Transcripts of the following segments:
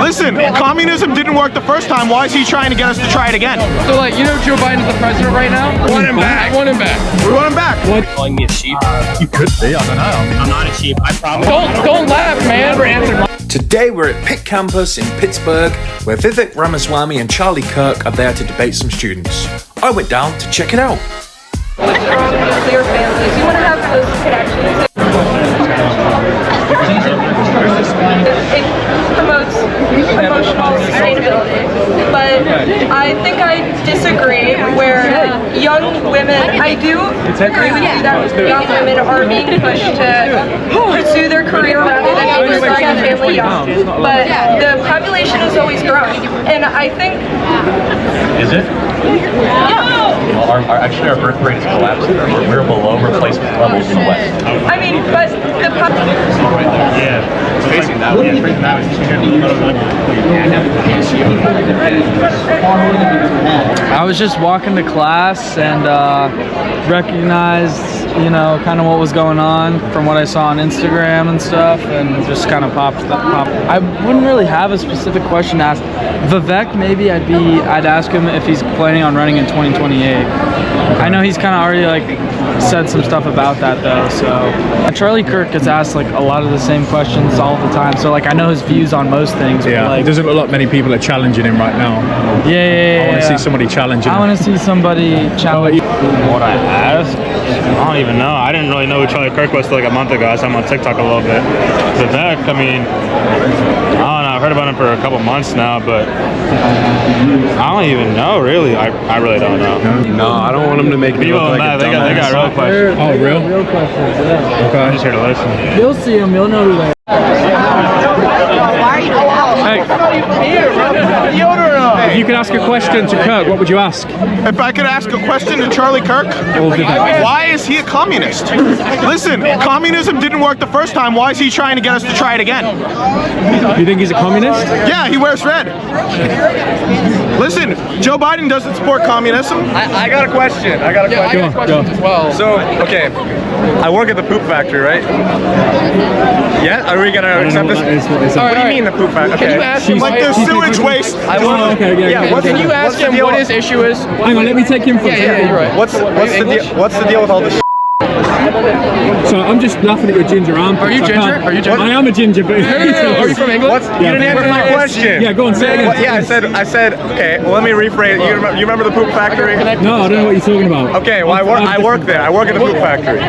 Listen, communism didn't work the first time. Why is he trying to get us to try it again? So like, you know Joe Biden's the president right now? Want him back. Want him back. We want him back. What? Calling me a sheep? You could be, I don't know. I'm not a sheep, I promise. Don't laugh, man. Today we're at Pitt campus in Pittsburgh, where Vivek Ramaswamy and Charlie Kirk are there to debate some students. I went down to check it out. What's wrong with your families? You want to have those connections. It promotes emotional sustainability, but I think I disagree where young women, I do agree with you that young women are being pushed to pursue their career rather than diversify their family young, but the population is always growing, and I think... Is it? Yeah. Well, actually our birth rate is collapsing. We're below replacement levels in the West. I mean, but the Yeah, it's facing that way. I was just walking to class and recognized, you know, kind of what was going on from what I saw on Instagram and stuff, and just kind of popped. I wouldn't really have a specific question to ask. Vivek, maybe I'd ask him if he's planning on running in 2028. I know he's kind of already like said some stuff about that though. So Charlie Kirk gets asked like a lot of the same questions all the time. So like I know his views on most things. Yeah, but, like, it doesn't look like many people are challenging him right now. Yeah. I want to see somebody challenging him. I want to see somebody challenge. What I asked? I don't even know. I didn't really know who Charlie Kirk was till like a month ago. I saw him on TikTok a little bit. Vivek, I mean, I don't know. I've heard about him for a couple months now, but I don't even know, really. I really don't know. No, I don't want him to make me People look like mad. a They got real questions. Oh, real? Real questions, yeah. Okay. I'm just here to listen. You'll see them. You'll know who they are. If you could ask a question to Kirk, what would you ask? If I could ask a question to Charlie Kirk, why is he a communist? Listen, communism didn't work the first time. Why is he trying to get us to try it again? You think he's a communist? Yeah, he wears red. Listen, Joe Biden doesn't support communism. I got a question. I got a Yeah, I got questions as well. So, okay, I work at the poop factory, right? Yeah? Are we gonna accept this? What do you mean the poop factory? Can you ask him Like the sewage waste. Can you ask him what his issue is? Hang on, let me take him for a second. Yeah, you're right. What's the deal with all this? So I'm just laughing at your ginger armpits. Are you ginger? Are you ginger? I am a ginger, but... No. Are you from England? You didn't answer my question. Yeah, go on, say it again. Yeah, I said, okay, well, let me rephrase. You remember the poop factory? No, I don't know what you're talking about. Okay, well, I work there. I work at the poop factory.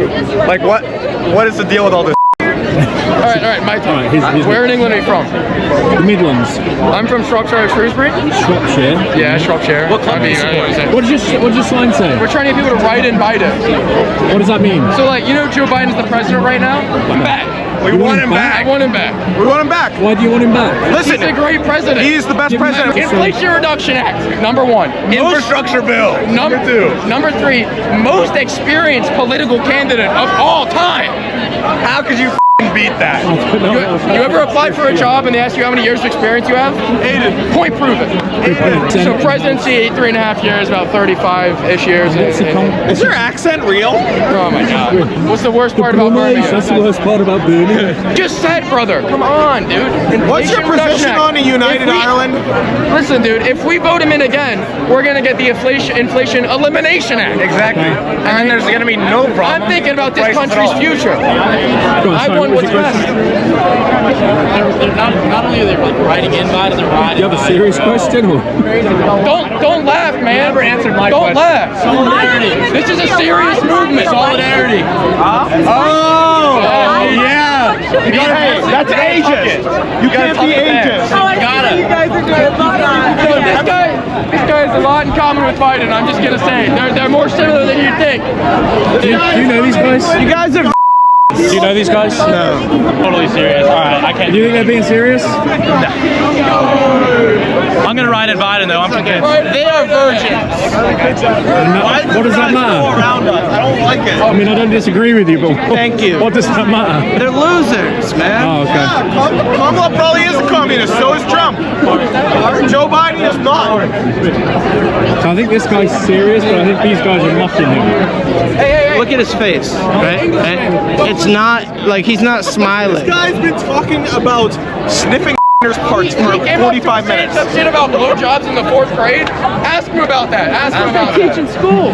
Like, what is the deal with all this? All right, my turn. Where in England are you from? The Midlands. I'm from Shropshire, Shrewsbury. Shropshire? Yeah, Shropshire. What What does your sign say? We're trying to get people to write and bite it. What does that mean? So like, you know Joe Biden's the president right now? I'm back. We want him back. I want him back. We want him back. Why do you want him back? Listen, He's a great president. he's the best president. Inflation Reduction Act, number 1. Infrastructure bill. Number 2. Number 3, most experienced political candidate of all time. How could you beat that? You ever applied for a job and they ask you how many years of experience you have? Point proven. So presidency, 3.5 years, about 35-ish years. Is your accent real? Oh my God. What's the worst part about Birmingham? That's the worst part about Birmingham. Just said, brother. Come on, dude. What's your position on a United Ireland? Listen, dude, if we vote him in again, we're going to get the Inflation Elimination Act. Exactly. And then there's going to be no problem. I'm thinking about this country's future. I want what's best. Not only are they like riding in by, they're riding. You have a serious question? Or? Don't laugh, man. Never answered my Don't question. laugh. Solidarity. This is a serious movement. Solidarity. Oh, yeah. That's ageist. You can't be ageist. You this guy has a lot in common with Biden. I'm just gonna say they're more similar than you'd think. Do you know these guys? You guys are. Do you know these guys? No. Totally serious. All right, I can't. Do you think they're being serious? I'm gonna ride in Biden though. I'm convinced. They are virgins. What does that matter? Around us. I don't like it. I mean, I don't disagree with you, but Thank you. what does that matter? They're losers, man. Oh, okay. Yeah, Kamala probably is a communist. So is Trump. Joe Biden is not. So I think this guy's serious, but I think these guys are mocking him. Look at his face, right? It's not like he's not smiling. This guy's been talking about sniffing parts for He came up to 45 me saying minutes. some shit about blowjobs in the 4th grade. Ask him about that. Ask him about that. Teaching school.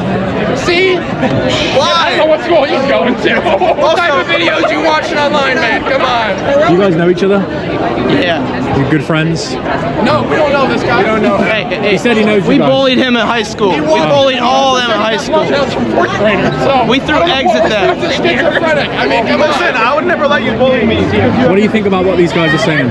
See? I don't know what school he's going to. What type of videos you watching online, man? Come on. Do you guys know each other? Yeah. You're good friends? No, we don't know this guy. We don't know. He said he knows you We guys. bullied him in high school. We bullied all of them in high school. We threw eggs at them. Schizophrenic. I mean, come Listen, I would never let you bully me. What do you think about what these guys are saying?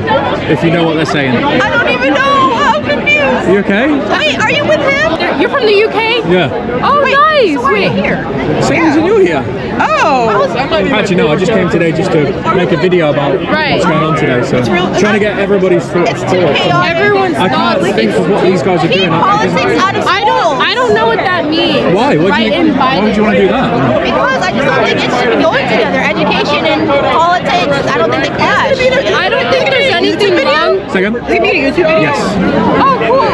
If you know what they're saying. I don't even know. I'm confused. Are you okay? Wait, are you with him? You're from the UK? Yeah. Oh, nice. So why are you here? Same reason you're here. Oh. Actually, no, I just came today just to make a video about what's going on today. So trying to get everybody's thoughts. Everyone's I can't think of what these guys are doing. I don't know what that means. Why? Why would you want to do that? Because I just don't think it should be going together. Education and politics, I don't think they clash. I don't think there's anything wrong. Second? Yes. Oh, cool.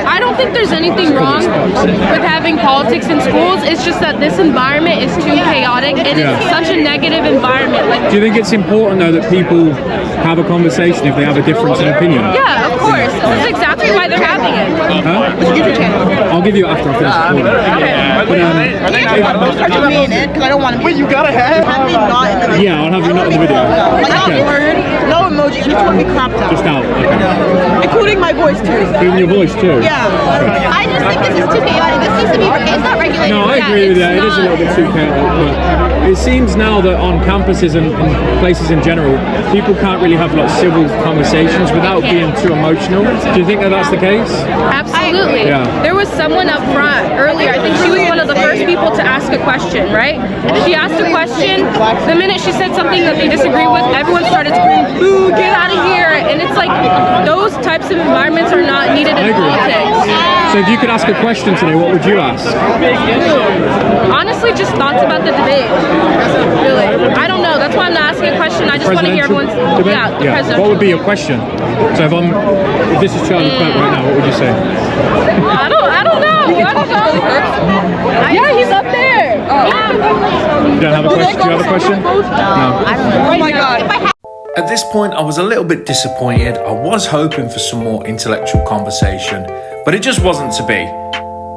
I don't think there's anything wrong with having politics in schools. It's just that this environment is too chaotic and it's such a negative environment. Like, Do you think it's important though that people have a conversation if they have a difference in opinion? yeah, of course. That's exactly why they're having it. Huh? I'll give you after I finish recording. Because I don't want to be. Wait, you gotta have? Have me not in the video. Yeah, I'll have you not in the video. Like, not Okay. word, no emoji, and it's going to be cropped out. Just out. Okay. Including my voice too. Doing your voice too. Yeah. I just think this is too chaotic. This needs to be, it's not regulated. No, I agree with that. It is a little bit too chaotic, but it seems now that on campuses and places in general, people can't really have like civil conversations without being too emotional. Do you think that that's the case? Absolutely. Yeah. There was someone up front earlier. I think she was one of the first people to ask a question, right? She asked a question. The minute she said something that they disagree with, everyone started screaming, "Boo, get out of here." And it's like, those types of environments are not needed in politics. So if you could ask a question today, what would you ask? Honestly, just thouts about the debate. Really. I don't know. That's why I'm not asking a question. I just want to hear everyone's, debate? the presidential. What would be your question? So if this is Charlie Kirk right now, what would you say? I don't know. I don't know. Yeah, he's up there. You don't have a question? Do you have a question? No. Oh my God. At this point, I was a little bit disappointed. I was hoping for some more intellectual conversation, but it just wasn't to be.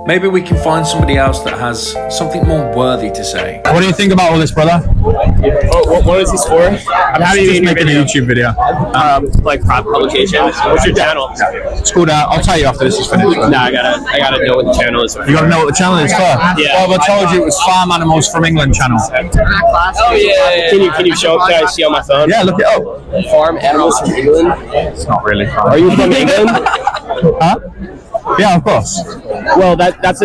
Maybe we can find somebody else that has something more worthy to say. What do you think about all this, brother? Oh, what is this for? I'm happy to be in your video. YouTube video. Like private publication. What's your channel? It's called, I'll tell you after this is finished. No, I gotta know what the channel is. You gotta know what the channel is for? Yeah. Well, I told you it was Farm Animals from England channel. Oh yeah. Can you show up? Can I see on my phone? Yeah, look it up. Farm animals from England. It's not really. Are you from England? Huh? Yeah, of course. Well, that's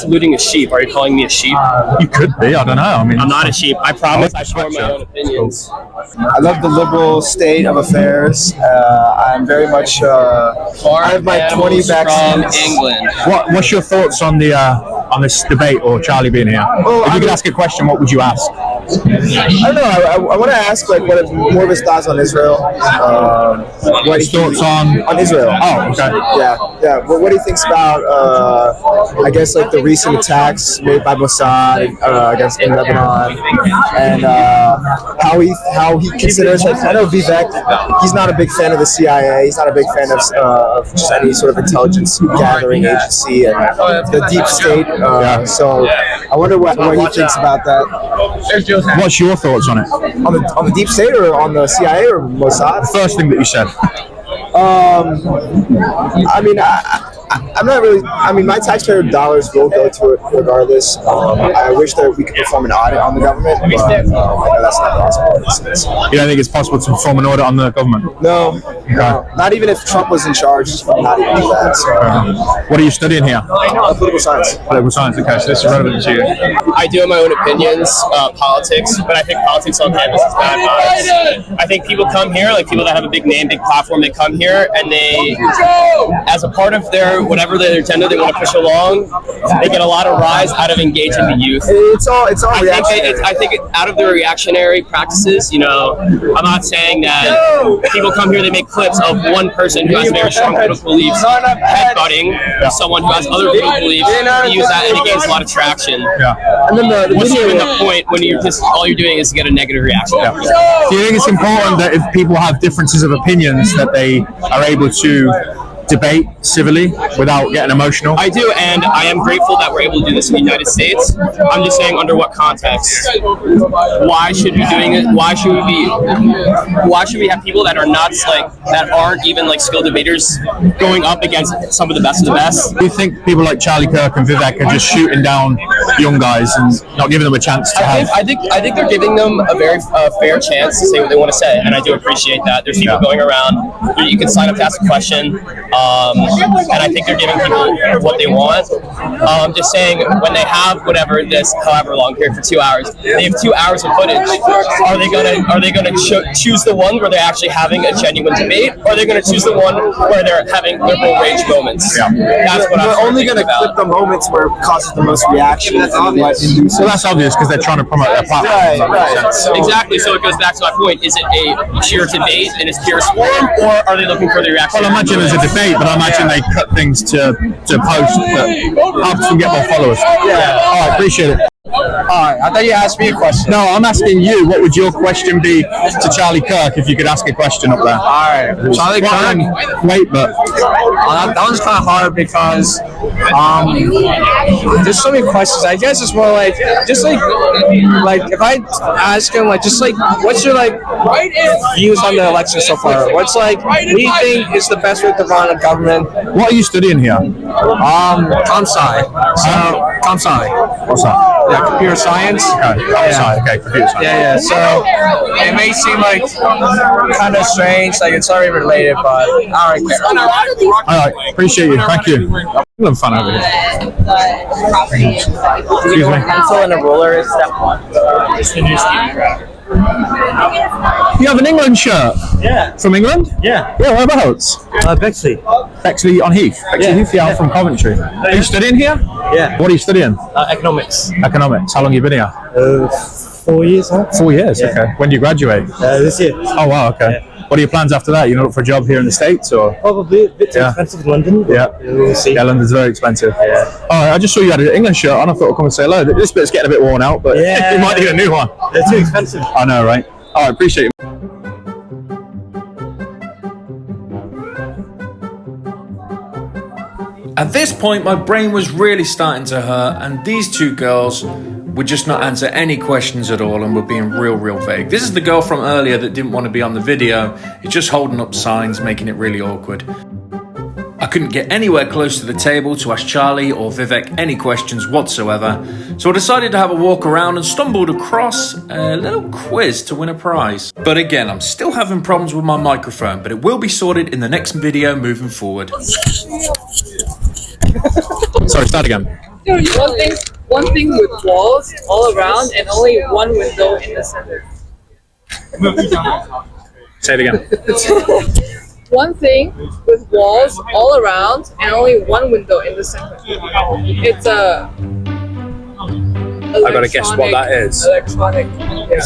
alluding to sheep. Are you calling me a sheep? You could be. I don't know. I mean, I'm not a sheep. I promise. I form my own opinions. I love the liberal state of affairs. I'm very much. I have my 20 vaccines. From England. What's your thoughts on this debate or Charlie being here? If you could ask a question, what would you ask? I don't know. I want to ask like what more of his thoughts on Israel. What his thoughts on Israel? Oh, okay. Yeah. Well, what he thinks about, I guess, like the recent attacks made by Mossad against in Lebanon, and how he considers. Like, I know Vivek, he's not a big fan of the CIA. He's not a big fan of just any sort of intelligence gathering agency and the deep state. So I wonder what he thinks about that. What's your thoughts on it? On the deep state or on the CIA or Mossad? The first thing that you said. I mean, I'm not really. I mean, my taxpayer dollars will go to it regardless. I wish that we could perform an audit on the government, but I know that's not possible in this sense. You don't think it's possible to perform an audit on the government? No, not even if Trump was in charge. Not even with that. So. What are you studying here? Political science. Political science. Okay, so this is relevant to you. I do have my own opinions, politics, but I think politics on campus is bad vibes. I think people come here, like people that have a big name, big platform, they come here and they, as a part of their whatever their agenda they want to push along, they get a lot of rise out of engaging the youth. It's all reactionary. I think out of the reactionary practices, you know, I'm not saying that people come here, they make clips of one person who has very strong political beliefs headbutting someone who has other political beliefs. They use that and it gains a lot of traction. Yeah. And then what's even the point when you're just all you're doing is to get a negative reaction? Do you think it's important that if people have differences of opinions that they are able to debate civilly without getting emotional? I do, and I am grateful that we're able to do this in the United States. I'm just saying, under what context? Why should we be doing it? Why should we have people that are nuts, like that aren't even like skilled debaters, going up against some of the best of the best? Do you think people like Charlie Kirk and Vivek are just shooting down young guys and not giving them a chance to have? I think they're giving them a very fair chance to say what they want to say, and I do appreciate that. There's people going around. You can sign up to ask a question. And I think they're giving people what they want. Just saying, when they have however long period for 2 hours, they have 2 hours of footage. Are they gonna choose the one where they're actually having a genuine debate, or are they gonna choose the one where they're having liberal rage moments? Yeah. That's what they're only gonna clip the moments where it causes the most reaction. That's obvious. So that's obvious because they're trying to promote their platform. Right. Exactly. So it goes back to my point: is it a sheer debate in its purest form, or are they looking for the reaction? Well, I imagine there's a debate, but I imagine they cut things to post that helps them get more followers. Yeah. All right, appreciate it. Alright, I thought you asked me a question. No, I'm asking you, what would your question be to Charlie Kirk if you could ask a question up there? Alright, Charlie Kirk. Wait, but that one's kind of hard because there's so many questions. I guess it's more like just like if I ask him what's your views on the election so far? What do you think is the best way to run a government? What are you studying here? Comp-sci. Comp-sci. What's that? Yeah, computer science. Okay, computer science. Yeah. So it may seem like kind of strange, like it's already related, but I don't care. All right, appreciate you. Thank you. I'm fun over here. Excuse me. Pencil and a ruler is step one. You have an England shirt? Yeah. From England? Yeah. Yeah, whereabouts? Bexley. Bexley on Heath? Bexley Heath, yeah, I'm from Coventry. Are you studying here? Yeah. What are you studying? Economics. Economics. How long have you been here? 4 years, huh? 4 years, Yeah. okay. When do you graduate? This year. Oh, wow, okay. Yeah. What are your plans after that? You look for a job here in the States, or? Probably a bit too expensive in London. Yeah. We'll see. Yeah, London's very expensive. Yeah. All right, I just saw you had an England shirt on. I thought I'd come and say hello. This bit's getting a bit worn out, but you might need a new one. They're too expensive. I know, right? All right, appreciate it. At this point, my brain was really starting to hurt, and these two girls would just not answer any questions at all and were being real vague. This is the girl from earlier that didn't want to be on the video. It's just holding up signs, making it really awkward. I couldn't get anywhere close to the table to ask Charlie or Vivek any questions whatsoever, so I decided to have a walk around and stumbled across a little quiz to win a prize. But again, I'm still having problems with my microphone, but it will be sorted in the next video moving forward. Sorry, start again. One thing with walls all around and only one window in the center. Say it again. One thing with walls all around and only one window in the center. It's a. I gotta guess what that is. Electronic. Yeah.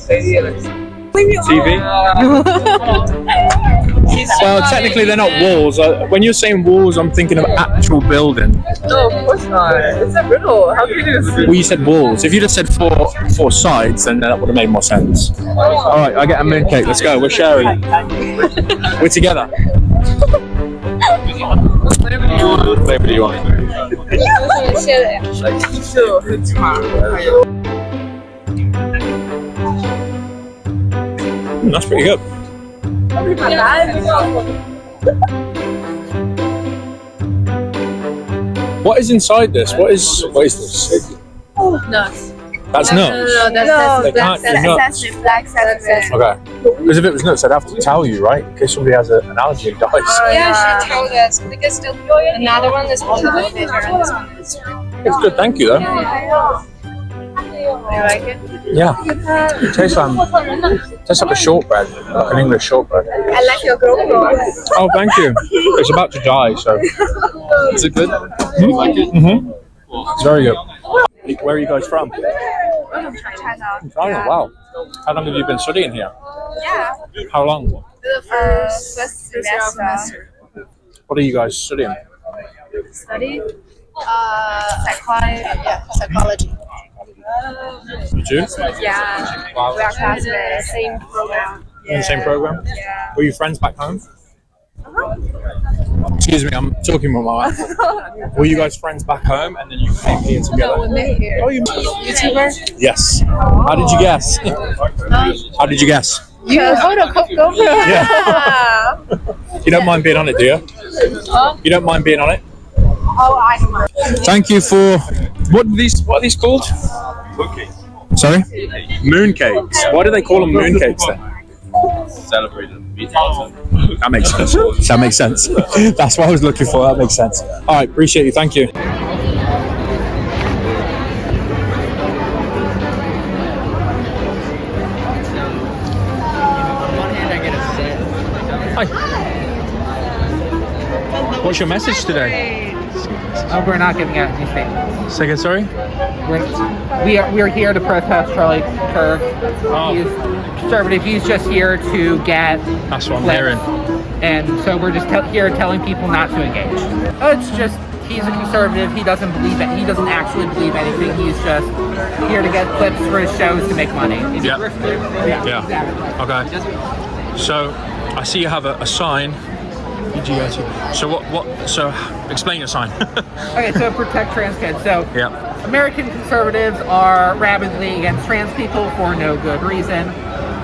Maybe electronic. TV? Well, technically they're not walls. When you're saying walls, I'm thinking of actual building. No, of course not. It's a riddle. How can you do? Well, you said walls. If you'd have said four sides, then that would have made more sense. All right, I get a mooncake. Let's go. We're sharing. We're together. What flavor do you want? That's pretty good. What is inside this? What is this? Nuts. That's nuts. No, that's black sesame. Okay. Because if it was nuts, I'd have to tell you, right? In case somebody has an allergy and dies. Yeah, she told us. Because another one is on the and this one is. It's good, thank you though. like it? Yeah. It tastes like a shortbread, like an English shortbread. I like your GoPro. Oh, thank you. It's about to die, so. Is it good? Mm-hmm. It's very good. Where are you guys from? I'm from China. China, wow. How long have you been studying here? Yeah. How long? First semester. What are you guys studying? Study? Psychology. Yeah, psychology. You too? Yeah. Wow. We are classmates. Same program. In the same program? Yeah. Were you friends back home? Excuse me, I'm talking with my wife. Were you guys friends back home and then you came here together? No, we met here. Oh, you YouTuber? Yes. How did you guess? How did you guess? You hold a GoPro. Yeah. You don't mind being on it, do you? You don't mind being on it? Oh, I don't. Thank you for what are these called? Sorry? Mooncakes. Why do they call them mooncakes then? Celebrated. That makes sense. That makes sense. That's what I was looking for. That makes sense. All right, appreciate you. Thank you. Hi. What's your message today? Oh, we're not giving out anything. Say again, sorry? We're here to protest Charlie Kirk. He's conservative. He's just here to get. That's what I'm clips. hearing. And so we're just here telling people not to engage. It's just he's a conservative. He doesn't believe it. He doesn't actually believe anything. He's just here to get clips for his shows to make money. Yeah. Yeah. Okay. So I see you have a sign. So what? So explain your sign. Okay, so protect trans kids. So Yeah. American conservatives are rabidly against trans people for no good reason.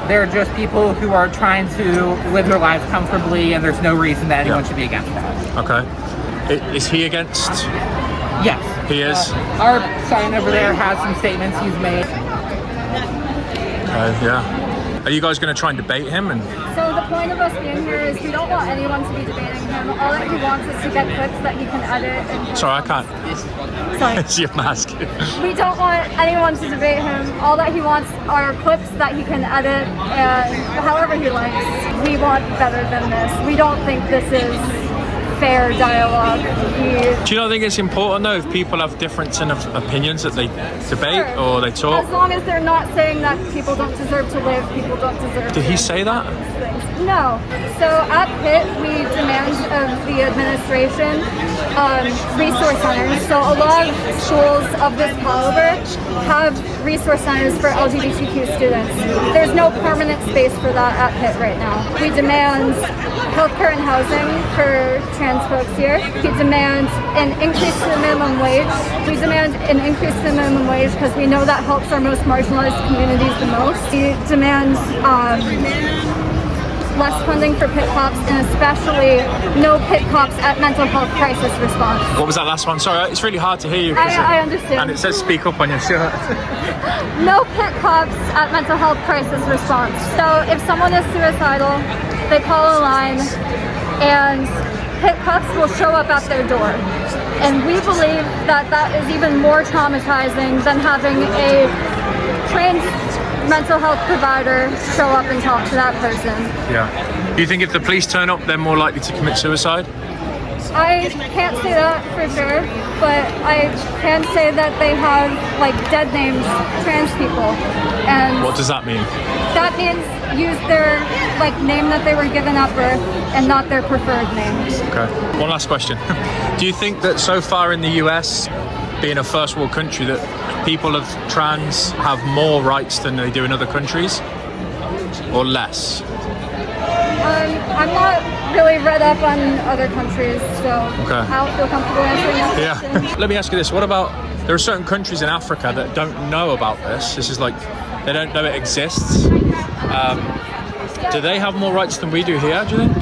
They're just people who are trying to live their lives comfortably, and there's no reason that anyone should be against that. Okay. Is he against? Yes. He is? Our sign over there has some statements he's made. Yeah. Are you guys going to try and debate him? And So the point of us being here is we don't want anyone to be debating him. All that he wants is to get clips that he can edit. And sorry, I can't. Sorry. It's your mask. We don't want anyone to debate him. All that he wants are clips that he can edit and however he likes. We want better than this. We don't think this is fair dialogue. Do you not think it's important though if people have difference in opinions that they debate or they talk? As long as they're not saying that people don't deserve to live, people don't deserve Did he say that? No. So at Pitt, we demand of the administration resource centers. So a lot of schools of this caliber have resource centers for LGBTQ students. There's no permanent space for that at Pitt right now. We demand healthcare and housing for trans folks here. We demand an increase to the minimum wage. We demand an increase to the minimum wage because we know that helps our most marginalized communities the most. We demand less funding for Pitt cops, and especially no Pitt cops at mental health crisis response. What was that last one? Sorry, it's really hard to hear you. I understand. And it says speak up on your shirt. No Pitt cops at mental health crisis response. So if someone is suicidal, they call a line and Pitt cops will show up at their door. And we believe that that is even more traumatizing than having a trained mental health provider show up and talk to that person. Yeah. Do you think if the police turn up, they're more likely to commit suicide? I can't say that for sure, but I can say that they have like dead names, trans people. And What does that mean? that means use their like name that they were given at birth and not their preferred name. Okay. One last question. Do you think that so far in the US, being a first world country, that people of trans have more rights than they do in other countries, or less? I'm not really read up on other countries, so Okay. I don't feel comfortable answering that question. Yeah. Let me ask you this. What about, there are certain countries in Africa that don't know about this. This is like, they don't know it exists. Do they have more rights than we do here, do you think?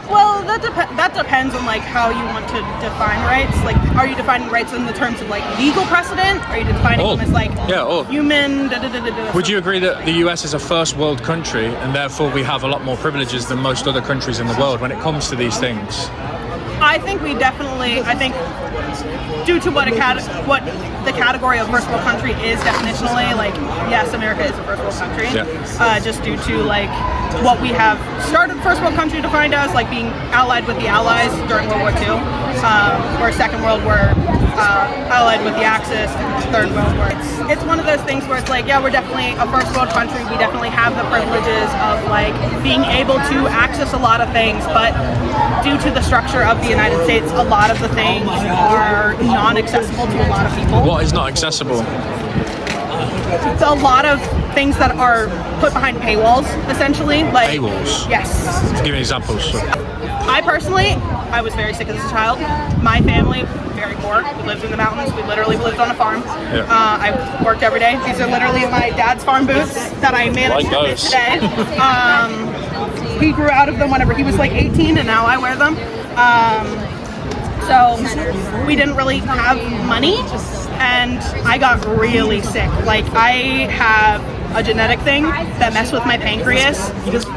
Well, that depends on like how you want to define rights. Like, are you defining rights in the terms of like legal precedent? Are you defining them as like human? Would you agree that the US is a first world country and therefore we have a lot more privileges than most other countries in the world when it comes to these things? I think due to what the category of first world country is definitionally, like, yes, America is a first world country. Just due to like what we have started first world country defined as, like being allied with the Allies during World War II, or Second World War, allied with the Axis, Third World War. It's one of those things where it's like, yeah, we're definitely a first world country. We definitely have the privileges of like being able to access a lot of things, but due to the structure of the United States, a lot of the things are non-accessible to a lot of people. What is not accessible? It's a lot of things that are put behind paywalls, essentially. Like paywalls? Yes. Give me examples. I personally, I was very sick as a child. My family, very poor. We lived in the mountains. We literally lived on a farm. I worked every day. These are literally my dad's farm boots that I managed to fit today. He grew out of them whenever he was like 18, and now I wear them. So we didn't really have money, and I got really sick. Like, I have a genetic thing that messed with my pancreas,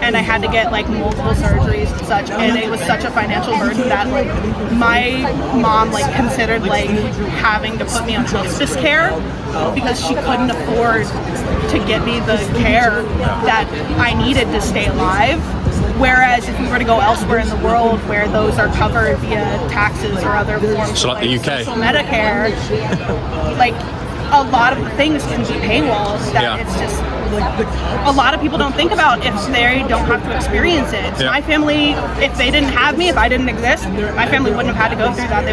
and I had to get like multiple surgeries and such, and it was such a financial burden that like my mom like considered like having to put me on hospice care because she couldn't afford to get me the care that I needed to stay alive. Whereas if we were to go elsewhere in the world where those are covered via taxes or other forms so like the UK. Social Medicare, like a lot of the things can be paywalls that it's just a lot of people don't think about if they don't have to experience it. My family, if they didn't have me, if I didn't exist, my family wouldn't have had to go through that.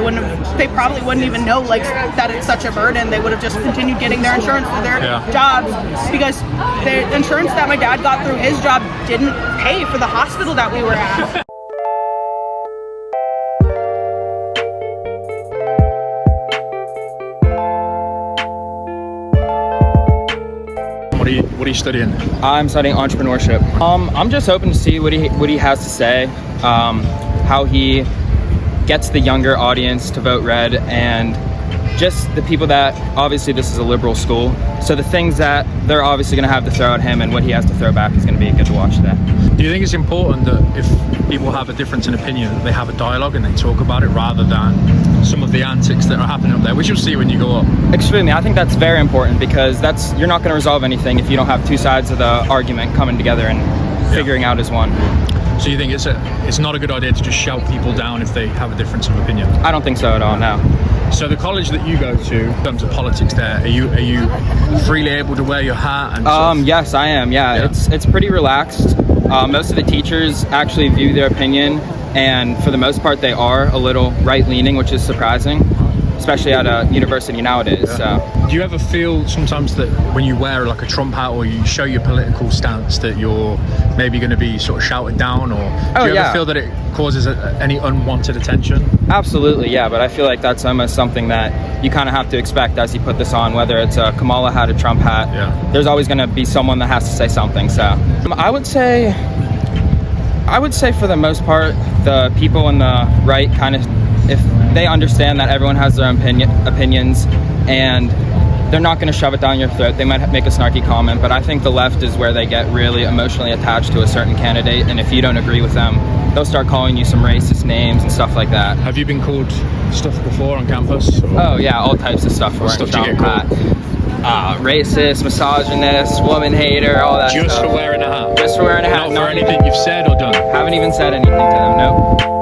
They probably wouldn't even know like that it's such a burden. They would have just continued getting their insurance through their jobs, because the insurance that my dad got through his job didn't pay for the hospital that we were at. What are you studying? I'm studying entrepreneurship. I'm just hoping to see what he has to say, how he gets the younger audience to vote red, and just the people that, obviously this is a liberal school, so the things that they're obviously going to have to throw at him and what he has to throw back is going to be good to watch today. Do you think it's important that if people have a difference in opinion, that they have a dialogue and they talk about it rather than some of the antics that are happening up there, which you'll see when you go up? Extremely. I think that's very important, because you're not going to resolve anything if you don't have two sides of the argument coming together and figuring out as one. So you think it's not a good idea to just shout people down if they have a difference of opinion? I don't think so at all, no. So the college that you go to, in terms of politics there, are you freely able to wear your hat and stuff? Yes, I am, yeah. It's pretty relaxed. Most of the teachers actually view their opinion, and for the most part they are a little right-leaning, which is surprising, especially at a university nowadays. So. Do you ever feel sometimes that when you wear like a Trump hat or you show your political stance that you're maybe going to be sort of shouted down, or do you ever feel that it causes any unwanted attention? Absolutely, yeah, but I feel like that's almost something that you kind of have to expect as you put this on, whether it's a Kamala hat, a Trump hat. There's always going to be someone that has to say something. So I would say for the most part, the people on the right kind of, if they understand that everyone has their own opinions and they're not going to shove it down your throat, they might make a snarky comment, but I think the left is where they get really emotionally attached to a certain candidate, and if you don't agree with them, they'll start calling you some racist names and stuff like that. Have you been called stuff before on campus? Oh yeah, all types of stuff. What stuff do you get called? Racist, misogynist, woman hater, all that Just stuff. for wearing a hat? Just for wearing a hat. Not for anything you've said or done? Haven't even said anything to them, nope.